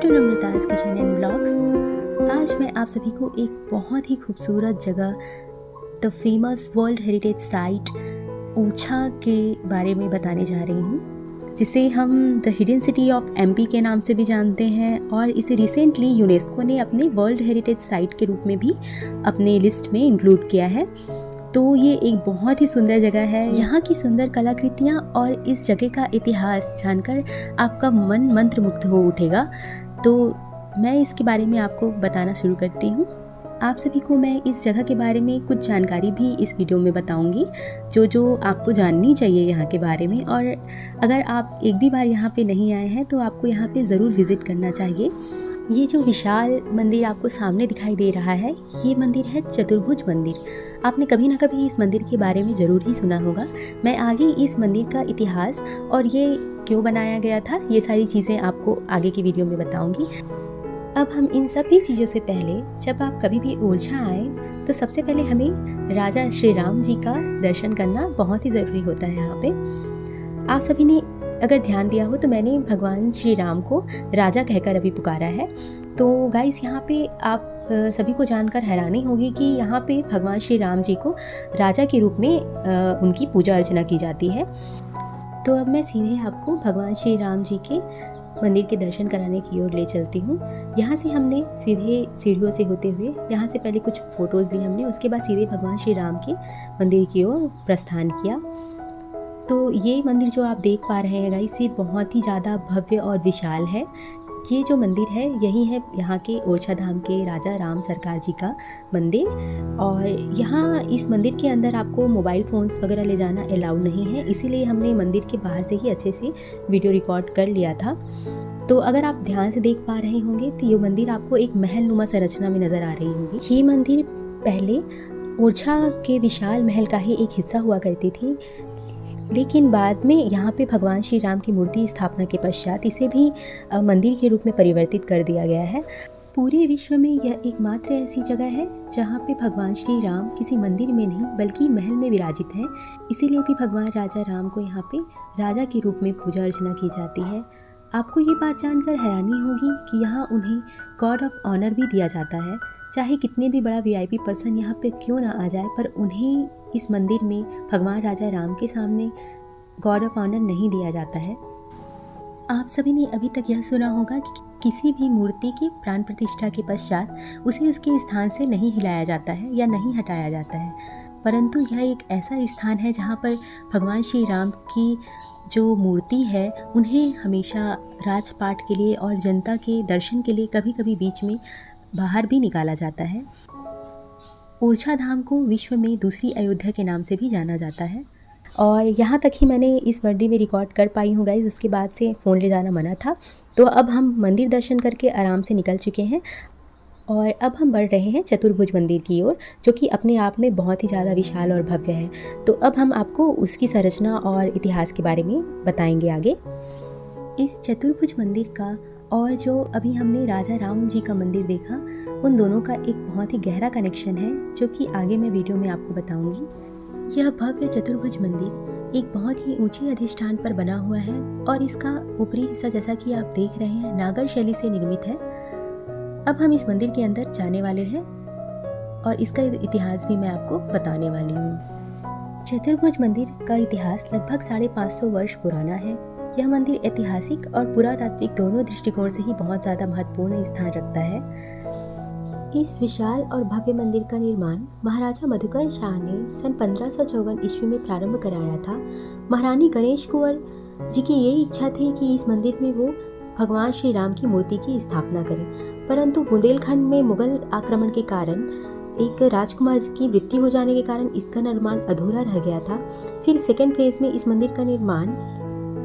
To Namrata's kitchen and blogs. आज मैं आप सभी को एक बहुत ही खूबसूरत जगह the famous world heritage site Orchha के बारे में बताने जा रही हूँ, जिसे हम the hidden city of MP के नाम से भी जानते हैं और इसे रिसेंटली यूनेस्को ने अपने वर्ल्ड हेरिटेज साइट के रूप में भी अपने लिस्ट में इंक्लूड किया है। तो ये एक बहुत ही सुंदर जगह है। यहाँ की सुंदर कलाकृतियाँ और इस जगह का इतिहास जानकर आपका मन मंत्रमुग्ध हो उठेगा। तो मैं इसके बारे में आपको बताना शुरू करती हूँ। आप सभी को मैं इस जगह के बारे में कुछ जानकारी भी इस वीडियो में बताऊंगी, जो आपको जाननी चाहिए यहाँ के बारे में। और अगर आप एक भी बार यहाँ पे नहीं आए हैं तो आपको यहाँ पे ज़रूर विज़िट करना चाहिए। ये जो विशाल मंदिर आपको सामने दिखाई दे रहा है, ये मंदिर है चतुर्भुज मंदिर। आपने कभी ना कभी इस मंदिर के बारे में ज़रूर ही सुना होगा। मैं आगे इस मंदिर का इतिहास और ये क्यों बनाया गया था, ये सारी चीज़ें आपको आगे की वीडियो में बताऊंगी। अब हम इन सभी चीज़ों से पहले, जब आप कभी भी ओरछा आए तो सबसे पहले हमें राजा श्री राम जी का दर्शन करना बहुत ही ज़रूरी होता है। यहाँ पे आप सभी ने अगर ध्यान दिया हो तो मैंने भगवान श्री राम को राजा कहकर अभी पुकारा है। तो गाइस, यहाँ पे आप सभी को जानकर हैरानी होगी कि यहाँ पे भगवान श्री राम जी को राजा के रूप में उनकी पूजा अर्चना की जाती है। तो अब मैं सीधे आपको भगवान श्री राम जी के मंदिर के दर्शन कराने की ओर ले चलती हूँ। यहाँ से हमने सीधे सीढ़ियों से होते हुए यहाँ से पहले कुछ फ़ोटोज़ ली हमने, उसके बाद सीधे भगवान श्री राम के मंदिर की ओर प्रस्थान किया। तो ये मंदिर जो आप देख पा रहे हैं गाइस, ये बहुत ही ज़्यादा भव्य और विशाल है। ये जो मंदिर है यही है यहाँ के ओरछा धाम के राजा राम सरकार जी का मंदिर। और यहाँ इस मंदिर के अंदर आपको मोबाइल फ़ोन्स वगैरह ले जाना अलाउ नहीं है, इसीलिए हमने मंदिर के बाहर से ही अच्छे से वीडियो रिकॉर्ड कर लिया था। तो अगर आप ध्यान से देख पा रहे होंगे तो ये मंदिर आपको एक महलनुमा संरचना में नज़र आ रही होगी। ये मंदिर पहले ओरछा के विशाल महल का ही एक हिस्सा हुआ करती थी, लेकिन बाद में यहाँ पे भगवान श्री राम की मूर्ति स्थापना के पश्चात इसे भी मंदिर के रूप में परिवर्तित कर दिया गया है। पूरे विश्व में यह एकमात्र ऐसी जगह है जहाँ पे भगवान श्री राम किसी मंदिर में नहीं बल्कि महल में विराजित हैं। इसीलिए भी भगवान राजा राम को यहाँ पे राजा के रूप में पूजा अर्चना की जाती है। आपको ये बात जानकर हैरानी होगी कि यहाँ उन्हें गॉड ऑफ ऑनर भी दिया जाता है। चाहे कितने भी बड़ा वीआईपी पर्सन यहाँ पे क्यों ना आ जाए, पर उन्हें इस मंदिर में भगवान राजा राम के सामने गॉड ऑफ ऑनर नहीं दिया जाता है। आप सभी ने अभी तक यह सुना होगा कि किसी भी मूर्ति की प्राण प्रतिष्ठा के पश्चात उसे उसके स्थान से नहीं हिलाया जाता है या नहीं हटाया जाता है, परंतु यह एक ऐसा स्थान है जहाँ पर भगवान श्री राम की जो मूर्ति है उन्हें हमेशा राजपाट के लिए और जनता के दर्शन के लिए कभी कभी बीच में बाहर भी निकाला जाता है। ओरछा धाम को विश्व में दूसरी अयोध्या के नाम से भी जाना जाता है। और यहाँ तक ही मैंने इस वर्दी में रिकॉर्ड कर पाई हूँ गाइज, उसके बाद से फ़ोन ले जाना मना था। तो अब हम मंदिर दर्शन करके आराम से निकल चुके हैं और अब हम बढ़ रहे हैं चतुर्भुज मंदिर की ओर, जो कि अपने आप में बहुत ही ज़्यादा विशाल और भव्य है। तो अब हम आपको उसकी संरचना और इतिहास के बारे में बताएंगे आगे। इस चतुर्भुज मंदिर का और जो अभी हमने राजा राम जी का मंदिर देखा, उन दोनों का एक बहुत ही गहरा कनेक्शन है, जो कि आगे मैं वीडियो में आपको बताऊंगी। यह भव्य चतुर्भुज मंदिर एक बहुत ही ऊंचे अधिष्ठान पर बना हुआ है और इसका ऊपरी हिस्सा, जैसा कि आप देख रहे हैं, नागर शैली से निर्मित है। अब हम इस मंदिर के अंदर जाने वाले हैं और इसका इतिहास भी मैं आपको बताने वाली हूँ। चतुर्भुज मंदिर का इतिहास लगभग 550 वर्ष पुराना है। यह मंदिर ऐतिहासिक और पुरातात्विक दोनों दृष्टिकोण से ही बहुत ज़्यादा महत्वपूर्ण स्थान रखता है। इस विशाल और भव्य मंदिर का निर्माण महाराजा मधुकर शाह ने सन 1554 ईस्वी में प्रारंभ कराया था। महारानी गणेश कुंवर जी की यही इच्छा थी कि इस मंदिर में वो भगवान श्री राम की मूर्ति की स्थापना करें, परंतु बुंदेलखंड में मुगल आक्रमण के कारण एक राजकुमार की मृत्यु हो जाने के कारण इसका निर्माण अधूरा रह गया था। फिर सेकेंड फेज में इस मंदिर का निर्माण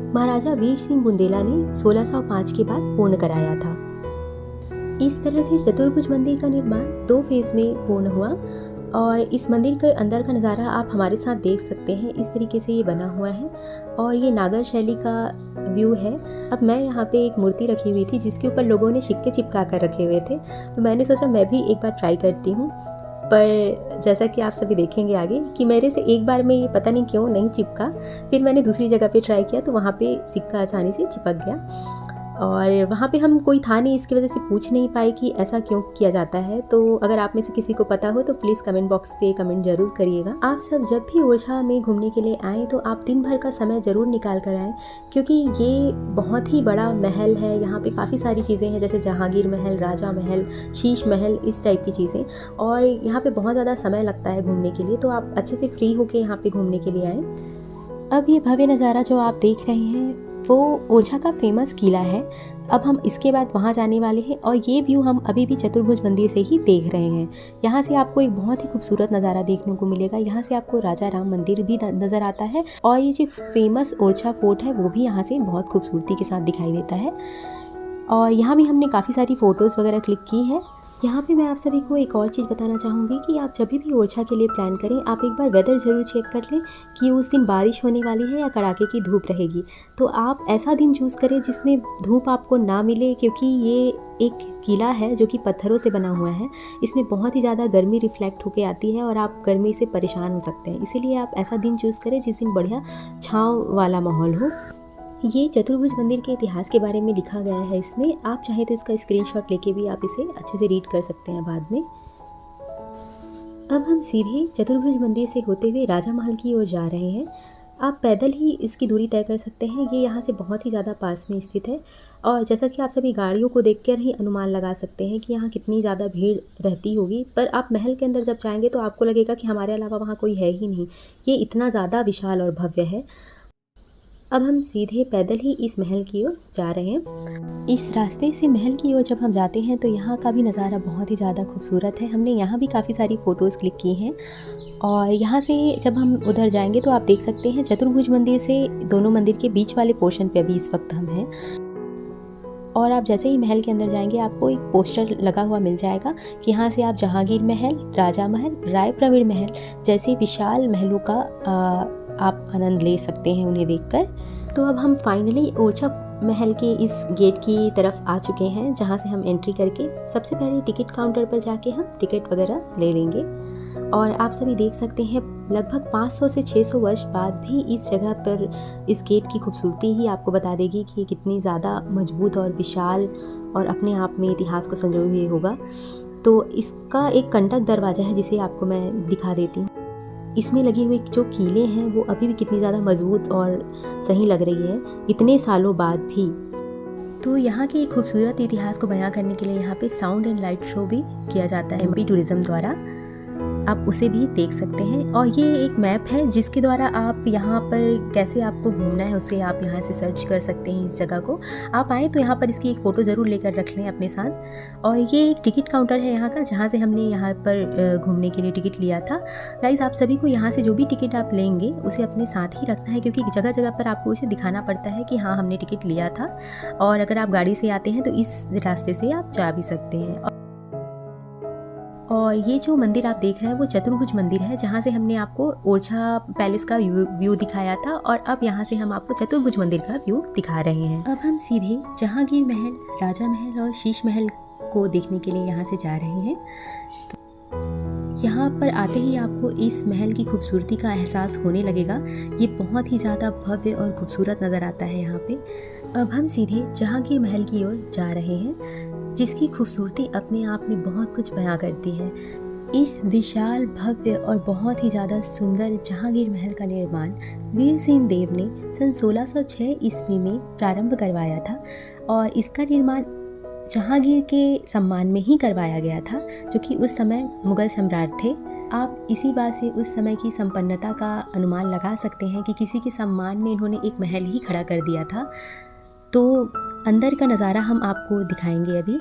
महाराजा वीर सिंह बुंदेला ने 1605 के बाद पूर्ण कराया था। इस तरह से चतुर्भुज मंदिर का निर्माण 2 फेज में पूर्ण हुआ और इस मंदिर के अंदर का नज़ारा आप हमारे साथ देख सकते हैं। इस तरीके से ये बना हुआ है और ये नागर शैली का व्यू है। अब मैं यहाँ पे एक मूर्ति रखी हुई थी जिसके ऊपर लोगों ने सिक्के चिपका कर रखे हुए थे, तो मैंने सोचा मैं भी एक बार ट्राई करती हूँ। पर जैसा कि आप सभी देखेंगे आगे कि मेरे से एक बार में ये पता नहीं क्यों नहीं चिपका। फिर मैंने दूसरी जगह पे ट्राई किया तो वहाँ पे सिक्का आसानी से चिपक गया। और वहाँ पे हम कोई था नहीं, इसकी वजह से पूछ नहीं पाए कि ऐसा क्यों किया जाता है। तो अगर आप में से किसी को पता हो तो प्लीज़ कमेंट बॉक्स पे कमेंट जरूर करिएगा। आप सब जब भी ओरछा में घूमने के लिए आएँ तो आप दिन भर का समय ज़रूर निकाल कर आएँ, क्योंकि ये बहुत ही बड़ा महल है। यहाँ पे काफ़ी सारी चीज़ें हैं, जैसे जहांगीर महल, राजा महल, शीश महल, इस टाइप की चीज़ें। और यहाँ पे बहुत ज़्यादा समय लगता है घूमने के लिए, तो आप अच्छे से फ्री होके यहाँ पे घूमने के लिए आएँ। अब ये भव्य नज़ारा जो आप देख रहे हैं वो ओरछा का फेमस किला है। अब हम इसके बाद वहाँ जाने वाले हैं और ये व्यू हम अभी भी चतुर्भुज मंदिर से ही देख रहे हैं। यहाँ से आपको एक बहुत ही खूबसूरत नज़ारा देखने को मिलेगा। यहाँ से आपको राजा राम मंदिर भी नज़र आता है और ये जो फेमस ओरछा फोर्ट है वो भी यहाँ से बहुत खूबसूरती के साथ दिखाई देता है। और यहाँ भी हमने काफ़ी सारी फ़ोटोज़ वगैरह क्लिक की हैं। यहाँ पे मैं आप सभी को एक और चीज़ बताना चाहूँगी कि आप जब भी ओरछा के लिए प्लान करें, आप एक बार वेदर ज़रूर चेक कर लें कि उस दिन बारिश होने वाली है या कड़ाके की धूप रहेगी। तो आप ऐसा दिन चूज़ करें जिसमें धूप आपको ना मिले, क्योंकि ये एक किला है जो कि पत्थरों से बना हुआ है। इसमें बहुत ही ज़्यादा गर्मी रिफ्लेक्ट होकर आती है और आप गर्मी से परेशान हो सकते हैं। इसीलिए आप ऐसा दिन चूज़ करें जिस दिन बढ़िया छाँव वाला माहौल हो। ये चतुर्भुज मंदिर के इतिहास के बारे में लिखा गया है इसमें। आप चाहें तो इसका स्क्रीनशॉट लेके भी आप इसे अच्छे से रीड कर सकते हैं बाद में। अब हम सीधे चतुर्भुज मंदिर से होते हुए राजा महल की ओर जा रहे हैं। आप पैदल ही इसकी दूरी तय कर सकते हैं। ये यहाँ से बहुत ही ज़्यादा पास में स्थित है और जैसा कि आप सभी गाड़ियों को देखकर ही अनुमान लगा सकते हैं कि यहाँ कितनी ज़्यादा भीड़ रहती होगी। पर आप महल के अंदर जब जाएंगे तो आपको लगेगा कि हमारे अलावा वहाँ कोई है ही नहीं। ये इतना ज़्यादा विशाल और भव्य है। अब हम सीधे पैदल ही इस महल की ओर जा रहे हैं। इस रास्ते से महल की ओर जब हम जाते हैं तो यहाँ का भी नज़ारा बहुत ही ज़्यादा खूबसूरत है। हमने यहाँ भी काफ़ी सारी फ़ोटोज़ क्लिक की हैं। और यहाँ से जब हम उधर जाएंगे तो आप देख सकते हैं चतुर्भुज मंदिर से दोनों मंदिर के बीच वाले पोर्शन पे अभी इस वक्त हम हैं। और आप जैसे ही महल के अंदर जाएंगे आपको एक पोस्टर लगा हुआ मिल जाएगा कि यहाँ से आप जहांगीर महल, राजा महल, राय प्रवीण महल जैसे विशाल महलों का आप आनंद ले सकते हैं उन्हें देखकर। तो अब हम फाइनली ओरछा महल के इस गेट की तरफ आ चुके हैं, जहाँ से हम एंट्री करके सबसे पहले टिकट काउंटर पर जाके हम टिकट वगैरह ले लेंगे। और आप सभी देख सकते हैं लगभग 500 से 600 वर्ष बाद भी इस जगह पर इस गेट की खूबसूरती ही आपको बता देगी कि ये कितनी ज़्यादा मजबूत और विशाल और अपने आप में इतिहास को संजोए हुए होगा। तो इसका एक कंटक दरवाज़ा है जिसे आपको मैं दिखा देती हूँ। इसमें लगे हुए जो कीलें हैं वो अभी भी कितनी ज़्यादा मजबूत और सही लग रही है इतने सालों बाद भी। तो यहाँ के खूबसूरत इतिहास को बयां करने के लिए यहाँ पे साउंड एंड लाइट शो भी किया जाता है एमपी टूरिज्म द्वारा। आप उसे भी देख सकते हैं। और ये एक मैप है जिसके द्वारा आप यहाँ पर कैसे आपको घूमना है उसे आप यहाँ से सर्च कर सकते हैं इस जगह को। आप आए तो यहाँ पर इसकी एक फ़ोटो ज़रूर लेकर रख लें अपने साथ। और ये एक टिकट काउंटर है यहाँ का, जहाँ से हमने यहाँ पर घूमने के लिए टिकट लिया था। गाइस आप सभी को यहाँ से जो भी टिकट आप लेंगे उसे अपने साथ ही रखना है, क्योंकि जगह जगह पर आपको इसे दिखाना पड़ता है कि हाँ हमने टिकट लिया था। और अगर आप गाड़ी से आते हैं तो इस रास्ते से आप जा भी सकते हैं। और ये जो मंदिर आप देख रहे हैं वो चतुर्भुज मंदिर है, जहाँ से हमने आपको ओरछा पैलेस का व्यू दिखाया था और अब यहाँ से हम आपको चतुर्भुज मंदिर का व्यू दिखा रहे हैं। अब हम सीधे जहांगीर महल, राजा महल और शीश महल को देखने के लिए यहाँ से जा रहे हैं। तो यहाँ पर आते ही आपको इस महल की खूबसूरती का एहसास होने लगेगा। ये बहुत ही ज़्यादा भव्य और खूबसूरत नज़र आता है यहाँ पे। अब हम सीधे जहांगीर महल की ओर जा रहे हैं, जिसकी खूबसूरती अपने आप में बहुत कुछ बयां करती है। इस विशाल, भव्य और बहुत ही ज़्यादा सुंदर जहांगीर महल का निर्माण वीर सिंह देव ने सन 1606 ईस्वी में प्रारंभ करवाया था और इसका निर्माण जहांगीर के सम्मान में ही करवाया गया था, जो कि उस समय मुगल सम्राट थे। आप इसी बात से उस समय की संपन्नता का अनुमान लगा सकते हैं कि किसी के सम्मान में इन्होंने एक महल ही खड़ा कर दिया था। तो अंदर का नज़ारा हम आपको दिखाएंगे अभी।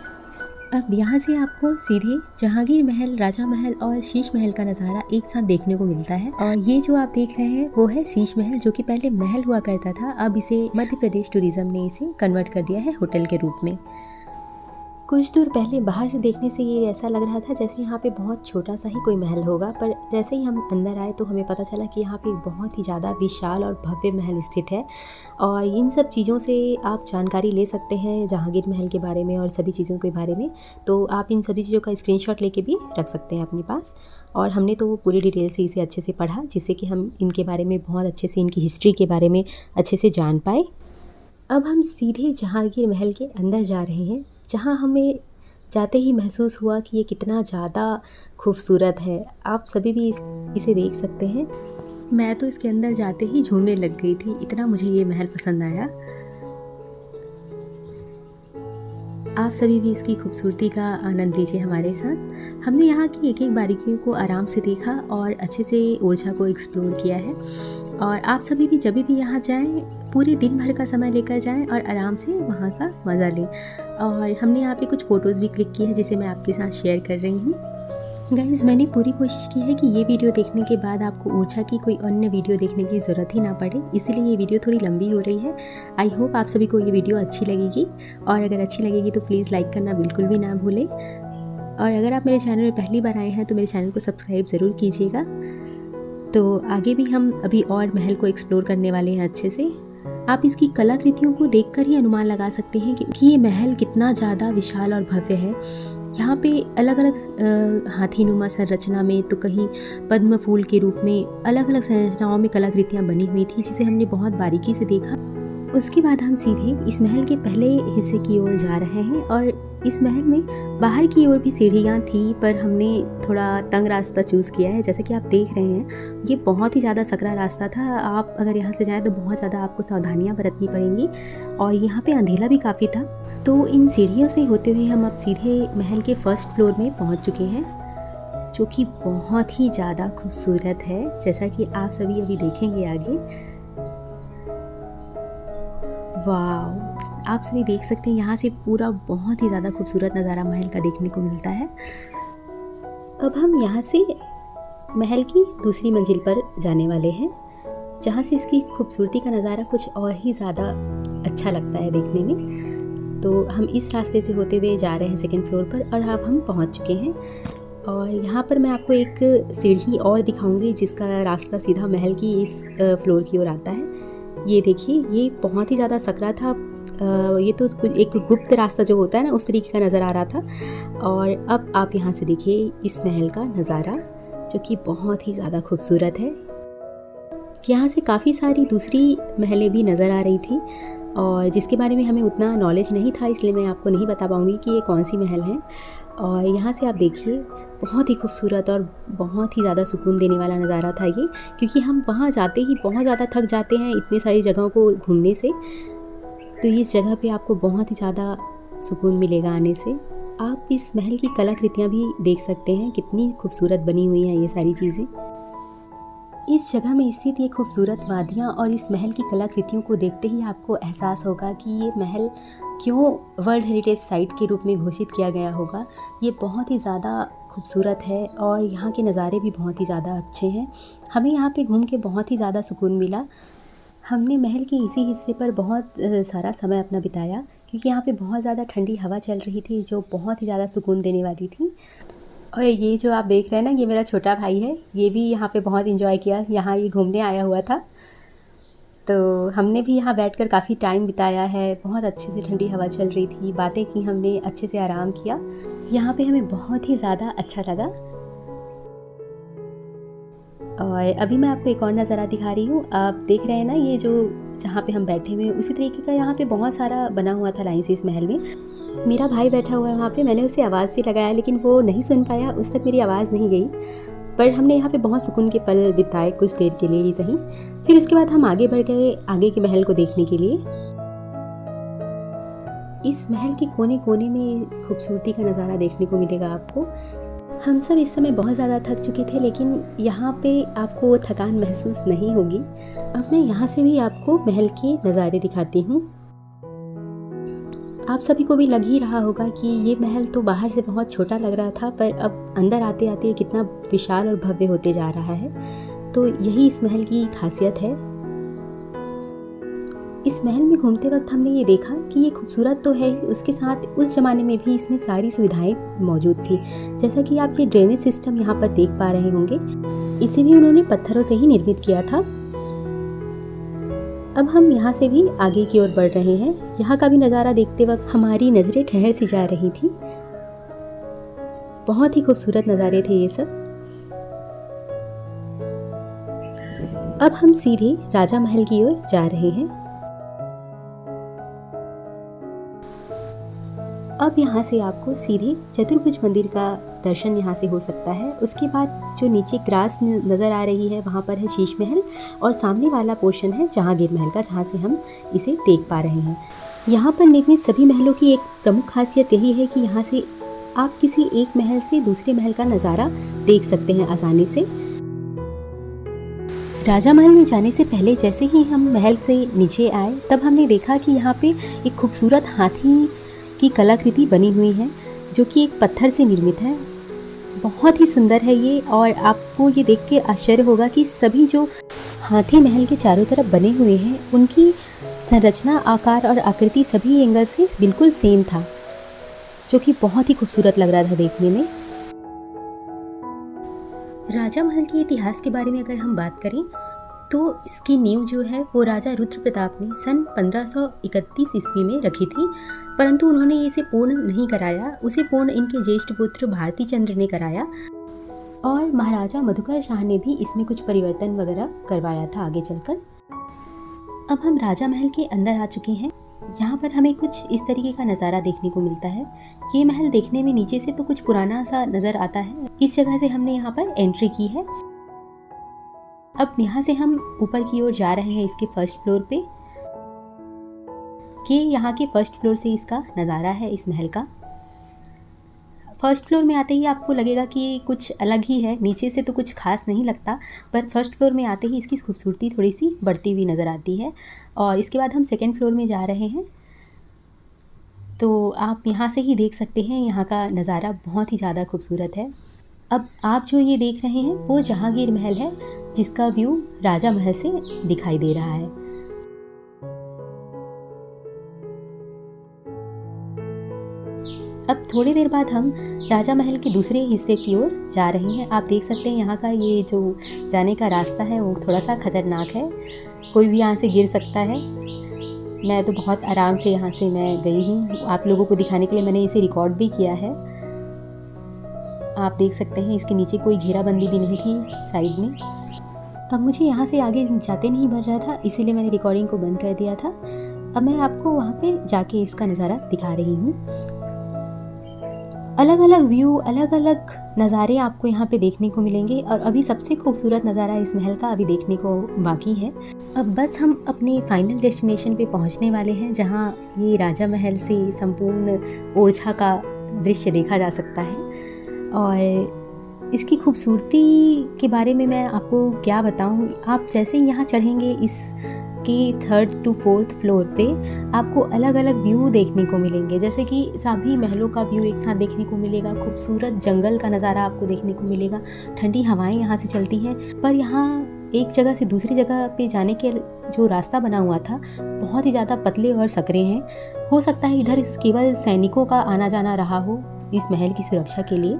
अब यहाँ से आपको सीधे जहांगीर महल, राजा महल और शीश महल का नज़ारा एक साथ देखने को मिलता है। और ये जो आप देख रहे हैं वो है शीश महल, जो कि पहले महल हुआ करता था। अब इसे मध्य प्रदेश टूरिज्म ने इसे कन्वर्ट कर दिया है होटल के रूप में। कुछ दूर पहले बाहर से देखने से ये ऐसा लग रहा था जैसे यहाँ पे बहुत छोटा सा ही कोई महल होगा, पर जैसे ही हम अंदर आए तो हमें पता चला कि यहाँ पे बहुत ही ज़्यादा विशाल और भव्य महल स्थित है। और इन सब चीज़ों से आप जानकारी ले सकते हैं जहांगीर महल के बारे में और सभी चीज़ों के बारे में। तो आप इन सभी चीज़ों का स्क्रीनशॉट लेके भी रख सकते हैं अपने पास। और हमने तो पूरी डिटेल से इसे अच्छे से पढ़ा, जिससे कि हम इनके बारे में बहुत अच्छे से, इनकी हिस्ट्री के बारे में अच्छे से जान पाए। अब हम सीधे जहांगीर महल के अंदर जा रहे हैं, जहां हमें जाते ही महसूस हुआ कि ये कितना ज़्यादा खूबसूरत है। आप सभी भी इसे देख सकते हैं। मैं तो इसके अंदर जाते ही झूमने लग गई थी, इतना मुझे ये महल पसंद आया। आप सभी भी इसकी खूबसूरती का आनंद लीजिए हमारे साथ। हमने यहाँ की एक एक बारीकियों को आराम से देखा और अच्छे से ओरछा को एक्सप्लोर किया है। और आप सभी भी जब भी यहाँ जाएं, पूरे दिन भर का समय लेकर जाएं और आराम से वहाँ का मज़ा लें। और हमने यहाँ पे कुछ फ़ोटोज़ भी क्लिक की है, जिसे मैं आपके साथ शेयर कर रही हूँ। गाइज़, मैंने पूरी कोशिश की है कि ये वीडियो देखने के बाद आपको ओरछा की कोई अन्य वीडियो देखने की ज़रूरत ही ना पड़े, इसीलिए ये वीडियो थोड़ी लंबी हो रही है। आई होप आप सभी को ये वीडियो अच्छी लगेगी, और अगर अच्छी लगेगी तो प्लीज़ लाइक करना बिल्कुल भी ना भूलें। और अगर आप मेरे चैनल में पहली बार आए हैं तो मेरे चैनल को सब्सक्राइब ज़रूर कीजिएगा। तो आगे भी हम अभी और महल को एक्सप्लोर करने वाले हैं अच्छे से। आप इसकी कलाकृतियों को देखकर ही अनुमान लगा सकते हैं कि ये महल कितना ज़्यादा विशाल और भव्य है। यहाँ पे अलग अलग हाथीनुमा संरचना में, तो कहीं पद्म फूल के रूप में अलग अलग संरचनाओं में कलाकृतियाँ बनी हुई थी, जिसे हमने बहुत बारीकी से देखा। उसके बाद हम सीधे इस महल के पहले हिस्से की ओर जा रहे हैं। और इस महल में बाहर की ओर भी सीढ़ियाँ थी, पर हमने थोड़ा तंग रास्ता चूज़ किया है। जैसा कि आप देख रहे हैं, ये बहुत ही ज़्यादा सकरा रास्ता था। आप अगर यहाँ से जाएँ तो बहुत ज़्यादा आपको सावधानियाँ बरतनी पड़ेंगी, और यहाँ पे अंधेरा भी काफ़ी था। तो इन सीढ़ियों से होते हुए हम अब सीधे महल के फर्स्ट फ्लोर में पहुँच चुके हैं, जो कि बहुत ही ज़्यादा खूबसूरत है, जैसा कि आप सभी अभी देखेंगे आगे। वाह, आप सभी देख सकते हैं यहाँ से पूरा बहुत ही ज़्यादा खूबसूरत नज़ारा महल का देखने को मिलता है। अब हम यहाँ से महल की दूसरी मंजिल पर जाने वाले हैं, जहाँ से इसकी खूबसूरती का नज़ारा कुछ और ही ज़्यादा अच्छा लगता है देखने में। तो हम इस रास्ते से होते हुए जा रहे हैं सेकंड फ्लोर पर, और अब हम पहुँच चुके हैं। और यहाँ पर मैं आपको एक सीढ़ी और दिखाऊंगी, जिसका रास्ता सीधा महल की इस फ्लोर की ओर आता है। ये देखिए, ये बहुत ही ज़्यादा सकरा था। ये तो कुछ एक गुप्त रास्ता जो होता है ना, उस तरीके का नज़र आ रहा था। और अब आप यहाँ से देखिए इस महल का नज़ारा, जो कि बहुत ही ज़्यादा खूबसूरत है। यहाँ से काफ़ी सारी दूसरी महलें भी नज़र आ रही थी, और जिसके बारे में हमें उतना नॉलेज नहीं था, इसलिए मैं आपको नहीं बता पाऊँगी कि ये कौन सी महल है। और यहाँ से आप देखिए, बहुत ही खूबसूरत और बहुत ही ज़्यादा सुकून देने वाला नज़ारा था ये, क्योंकि हम वहाँ जाते ही बहुत ज़्यादा थक जाते हैं इतनी सारी जगहों को घूमने से। तो इस जगह पे आपको बहुत ही ज़्यादा सुकून मिलेगा आने से। आप इस महल की कलाकृतियाँ भी देख सकते हैं, कितनी खूबसूरत बनी हुई हैं ये सारी चीज़ें। इस जगह में स्थित ये खूबसूरत वादियाँ और इस महल की कलाकृतियों को देखते ही आपको एहसास होगा कि ये महल क्यों वर्ल्ड हेरिटेज साइट के रूप में घोषित किया गया होगा। ये बहुत ही ज़्यादा खूबसूरत है, और यहाँ के नज़ारे भी बहुत ही ज़्यादा अच्छे हैं। हमें यहाँ पे घूम के बहुत ही ज़्यादा सुकून मिला। हमने महल के इसी हिस्से पर बहुत सारा समय अपना बिताया, क्योंकि यहाँ पे बहुत ज़्यादा ठंडी हवा चल रही थी, जो बहुत ही ज़्यादा सुकून देने वाली थी। और ये जो आप देख रहे हैं ना, ये मेरा छोटा भाई है। ये भी यहाँ पे बहुत एंजॉय किया, यहाँ ये घूमने आया हुआ था। तो हमने भी यहाँ बैठकर काफ़ी टाइम बिताया है। बहुत अच्छे से ठंडी हवा चल रही थी, बातें की हमने, अच्छे से आराम किया। यहाँ पे हमें बहुत ही ज़्यादा अच्छा लगा। और अभी मैं आपको एक और नज़ारा दिखा रही हूँ। आप देख रहे हैं ना, ये जो जहाँ पे हम बैठे हुए हैं, उसी तरीके का यहाँ पे बहुत सारा बना हुआ था लाइन से इस महल में। मेरा भाई बैठा हुआ है वहाँ पे, मैंने उसे आवाज़ भी लगाया, लेकिन वो नहीं सुन पाया, उस तक मेरी आवाज़ नहीं गई। पर हमने यहाँ पे बहुत सुकून के पल बिताए, कुछ देर के लिए ही सही। फिर उसके बाद हम आगे बढ़ गए आगे के महल को देखने के लिए। इस महल के कोने कोने में खूबसूरती का नज़ारा देखने को मिलेगा आपको। हम सब इस समय बहुत ज़्यादा थक चुके थे, लेकिन यहाँ पे आपको थकान महसूस नहीं होगी। अब मैं यहाँ से भी आपको महल के नज़ारे दिखाती हूँ। आप सभी को भी लग ही रहा होगा कि ये महल तो बाहर से बहुत छोटा लग रहा था, पर अब अंदर आते आते कितना विशाल और भव्य होते जा रहा है। तो यही इस महल की खासियत है। इस महल में घूमते वक्त हमने ये देखा कि ये खूबसूरत तो है ही, उसके साथ उस ज़माने में भी इसमें सारी सुविधाएं मौजूद थी। जैसा कि आप ये ड्रेनेज सिस्टम यहाँ पर देख पा रहे होंगे, इसे भी उन्होंने पत्थरों से ही निर्मित किया था। अब हम यहाँ से भी आगे की ओर बढ़ रहे हैं। यहाँ का भी नज़ारा देखते वक्त हमारी नज़रें ठहर सी जा रही थी। बहुत ही खूबसूरत नज़ारे थे ये सब। अब हम सीधे राजा महल की ओर जा रहे हैं। अब यहाँ से आपको सीधे चतुर्भुज मंदिर का दर्शन यहाँ से हो सकता है। उसके बाद जो नीचे ग्रास नज़र आ रही है वहाँ पर है शीश महल, और सामने वाला पोर्शन है जहांगीर महल का, जहाँ से हम इसे देख पा रहे हैं। यहाँ पर निर्मित सभी महलों की एक प्रमुख खासियत यही है कि यहाँ से आप किसी एक महल से दूसरे महल का नज़ारा देख सकते हैं आसानी से। राजा महल में जाने से पहले जैसे ही हम महल से नीचे आए तब हमने देखा कि यहाँ पे एक खूबसूरत हाथी की कलाकृति बनी हुई है, जो कि एक पत्थर से निर्मित है। बहुत ही सुंदर है ये, और आपको ये देख के आश्चर्य होगा कि सभी जो हाथी महल के चारों तरफ बने हुए हैं उनकी संरचना, आकार और आकृति सभी एंगल से बिल्कुल सेम था, जो कि बहुत ही खूबसूरत लग रहा था देखने में। राजा महल के इतिहास के बारे में अगर हम बात करें तो इसकी नींव जो है वो राजा रुद्र प्रताप ने सन 1531 ईस्वी में रखी थी, परंतु उन्होंने इसे पूर्ण नहीं कराया। उसे पूर्ण इनके ज्येष्ठ पुत्र भारती चंद्र ने कराया, और महाराजा मधुकर शाह ने भी इसमें कुछ परिवर्तन वगैरह करवाया था आगे चलकर। अब हम राजा महल के अंदर आ चुके हैं। यहाँ पर हमें कुछ इस तरीके का नज़ारा देखने को मिलता है। ये महल देखने में नीचे से तो कुछ पुराना सा नज़र आता है। इस जगह से हमने यहाँ पर एंट्री की है। अब यहाँ से हम ऊपर की ओर जा रहे हैं इसके फर्स्ट फ्लोर पे, कि यहाँ के फर्स्ट फ्लोर से इसका नज़ारा है इस महल का। फर्स्ट फ्लोर में आते ही आपको लगेगा कि कुछ अलग ही है, नीचे से तो कुछ खास नहीं लगता, पर फर्स्ट फ्लोर में आते ही इसकी खूबसूरती थोड़ी सी बढ़ती हुई नज़र आती है। और इसके बाद हम सेकंड फ्लोर में जा रहे हैं, तो आप यहाँ से ही देख सकते हैं यहाँ का नज़ारा बहुत ही ज़्यादा खूबसूरत है। अब आप जो ये देख रहे हैं वो जहांगीर महल है, जिसका व्यू राजा महल से दिखाई दे रहा है। अब थोड़ी देर बाद हम राजा महल के दूसरे हिस्से की ओर जा रहे हैं। आप देख सकते हैं यहाँ का ये जो जाने का रास्ता है वो थोड़ा सा खतरनाक है, कोई भी यहाँ से गिर सकता है। मैं तो बहुत आराम से यहाँ से मैं गई हूँ, आप लोगों को दिखाने के लिए मैंने इसे रिकॉर्ड भी किया है। आप देख सकते हैं इसके नीचे कोई घेराबंदी भी नहीं थी साइड में। अब मुझे यहाँ से आगे जाते नहीं बन रहा था, इसीलिए मैंने रिकॉर्डिंग को बंद कर दिया था। अब मैं आपको वहाँ पे जाके इसका नज़ारा दिखा रही हूँ। अलग अलग व्यू, अलग अलग नज़ारे आपको यहाँ पे देखने को मिलेंगे, और अभी सबसे खूबसूरत नज़ारा इस महल का अभी देखने को बाकी है। अब बस हम अपने फाइनल डेस्टिनेशन पे पहुँचने वाले हैं, जहाँ ये राजा महल से संपूर्ण ओरछा का दृश्य देखा जा सकता है। और इसकी खूबसूरती के बारे में मैं आपको क्या बताऊँ। आप जैसे ही यहाँ चढ़ेंगे इस के 3rd to 4th फ्लोर पे आपको अलग अलग व्यू देखने को मिलेंगे, जैसे कि सभी महलों का व्यू एक साथ देखने को मिलेगा। खूबसूरत जंगल का नज़ारा आपको देखने को मिलेगा, ठंडी हवाएं यहाँ से चलती हैं। पर यहाँ एक जगह से दूसरी जगह पे जाने के जो रास्ता बना हुआ था बहुत ही ज़्यादा पतले और सकरे हैं। हो सकता है इधर केवल सैनिकों का आना जाना रहा हो इस महल की सुरक्षा के लिए।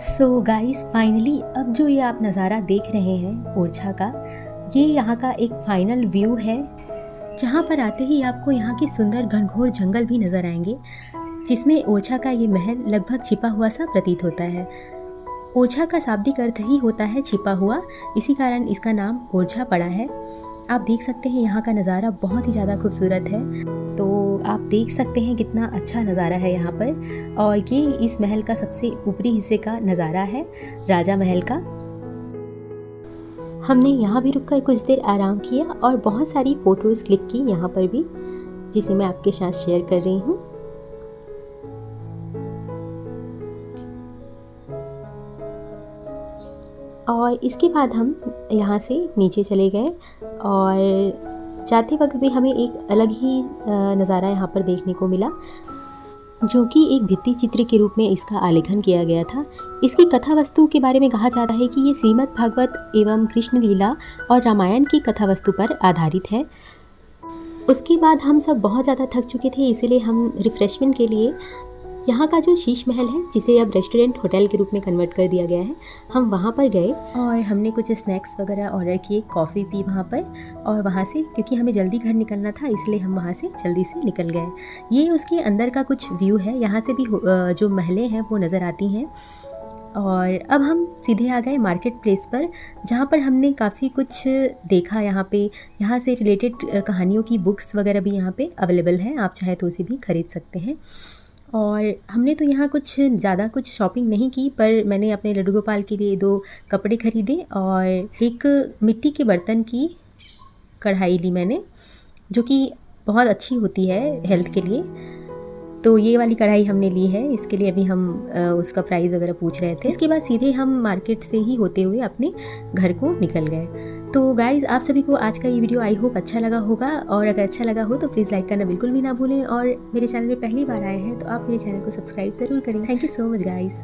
सो गाइस, फाइनली अब जो ये आप नज़ारा देख रहे हैं ओरछा का, ये यहाँ का एक फाइनल व्यू है, जहाँ पर आते ही आपको यहाँ के सुंदर घनघोर जंगल भी नज़र आएंगे, जिसमें ओरछा का ये महल लगभग छिपा हुआ सा प्रतीत होता है। ओरछा का शाब्दिक अर्थ ही होता है छिपा हुआ, इसी कारण इसका नाम ओरछा पड़ा है। आप देख सकते हैं यहाँ का नज़ारा बहुत ही ज़्यादा खूबसूरत है, तो आप देख सकते हैं कितना अच्छा नज़ारा है यहाँ पर। और ये इस महल का सबसे ऊपरी हिस्से का नज़ारा है, राजा महल का। हमने यहाँ भी रुककर कुछ देर आराम किया और बहुत सारी फ़ोटोज़ क्लिक की यहाँ पर भी, जिसे मैं आपके साथ शेयर कर रही हूँ। और इसके बाद हम यहाँ से नीचे चले गए, और जाते वक्त भी हमें एक अलग ही नज़ारा यहाँ पर देखने को मिला, जो कि एक भित्ति चित्र के रूप में इसका आलेखन किया गया था। इसकी कथा वस्तु के बारे में कहा जाता है कि ये श्रीमद् भागवत एवं कृष्ण लीला और रामायण की कथा वस्तु पर आधारित है। उसके बाद हम सब बहुत ज़्यादा थक चुके थे, इसीलिए हम रिफ़्रेशमेंट के लिए यहाँ का जो शीश महल है, जिसे अब रेस्टोरेंट होटल के रूप में कन्वर्ट कर दिया गया है, हम वहाँ पर गए और हमने कुछ स्नैक्स वगैरह ऑर्डर किए, कॉफ़ी पी वहाँ पर। और वहाँ से, क्योंकि हमें जल्दी घर निकलना था, इसलिए हम वहाँ से जल्दी से निकल गए। ये उसके अंदर का कुछ व्यू है, यहाँ से भी जो महलें हैं वो नज़र आती हैं। और अब हम सीधे आ गए मार्केट प्लेस पर, जहाँ पर हमने काफ़ी कुछ देखा। यहाँ से रिलेटेड कहानियों की बुक्स वगैरह भी यहाँ पे अवेलेबल हैं, आप चाहे तो उसे भी ख़रीद सकते हैं। और हमने तो यहाँ कुछ ज़्यादा कुछ शॉपिंग नहीं की, पर मैंने अपने लड्डू गोपाल के लिए 2 कपड़े ख़रीदे और एक मिट्टी के बर्तन की कढ़ाई ली मैंने, जो कि बहुत अच्छी होती है हेल्थ के लिए। तो ये वाली कढ़ाई हमने ली है, इसके लिए अभी हम उसका प्राइस वगैरह पूछ रहे थे। इसके बाद सीधे हम मार्केट से ही होते हुए अपने घर को निकल गए। तो गाइज़, आप सभी को आज का ये वीडियो आई होप अच्छा लगा होगा, और अगर अच्छा लगा हो तो प्लीज़ लाइक करना बिल्कुल भी ना भूलें, और मेरे चैनल में पहली बार आए हैं तो आप मेरे चैनल को सब्सक्राइब ज़रूर करें। Thank you so much guys.